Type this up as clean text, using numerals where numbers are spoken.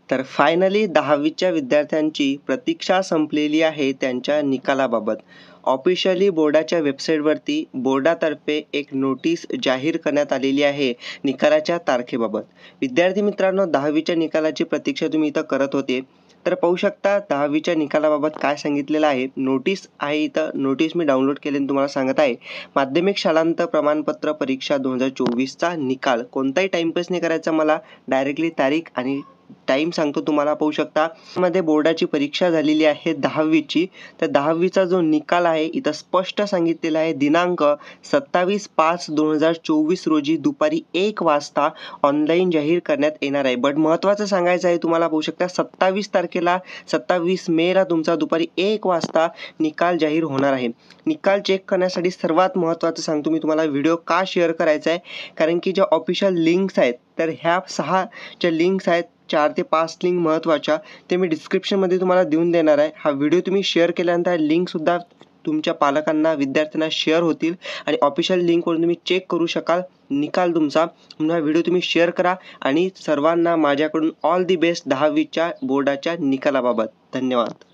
तर फायनली 10वीच्या विद्यार्थ्यांची प्रतीक्षा संपलेली आहे त्यांच्या निकालाबाबत. ऑफिशियली बोर्डाच्या वेबसाईटवरती बोर्डातर्फे एक नोटीस जाहीर करण्यात आलेली आहे निकालाच्या तारखेबाबत. विद्यार्थी मित्रांनो, 10वीच्या निकालाची प्रतीक्षा तुम्ही इथं करत होते, तर पाहू शकता 10वीच्या निकालाबाबत काय सांगितलेलं आहे. नोटीस आहे इथं, नोटीस मी डाउनलोड केल्याने तुम्हाला सांगत आहे. माध्यमिक शालांत प्रमाणपत्र परीक्षा 2024चा निकाल. कोणताही टाइमपास नाही करायचा, मला डायरेक्टली तारीख आणि टाइम सांगतो तुम्हाला. पाहू शकता मध्ये बोर्डाची परीक्षा झालेली आहे 10वीची. तर 10वीचा जो निकाल आहे इथं स्पष्ट सांगितलेला आहे. दिनांक 27/5/2024 रोजी दुपारी 1 वाजता ऑनलाईन जाहीर करण्यात येणार आहे. बट महत्त्वाचं सांगायचं आहे तुम्हाला, पाहू शकता 27 तारखेला 27 मेला तुमचा दुपारी 1 वाजता निकाल जाहीर होणार आहे. निकाल चेक करण्यासाठी सर्वात महत्त्वाचं सांगतो मी तुम्हाला, व्हिडिओ का शेअर करायचा आहे, कारण की ज्या ऑफिशियल लिंक्स आहेत तर ह्या 6 ज्या लिंक्स आहेत, 4 ते 5 लिंक महत्त्वाच्या, ते मी डिस्क्रिप्शनमध्ये तुम्हाला देऊन देणार आहे. हा व्हिडिओ तुम्ही शेअर केल्यानंतर लिंकसुद्धा तुमच्या पालकांना, विद्यार्थ्यांना शेअर होतील आणि ऑफिशियल लिंकवरून तुम्ही चेक करू शकाल निकाल तुमचा. म्हणून हा व्हिडिओ तुम्ही शेअर करा आणि सर्वांना माझ्याकडून ऑल दी बेस्ट 10वीच्या बोर्डाच्या निकालाबाबत. धन्यवाद.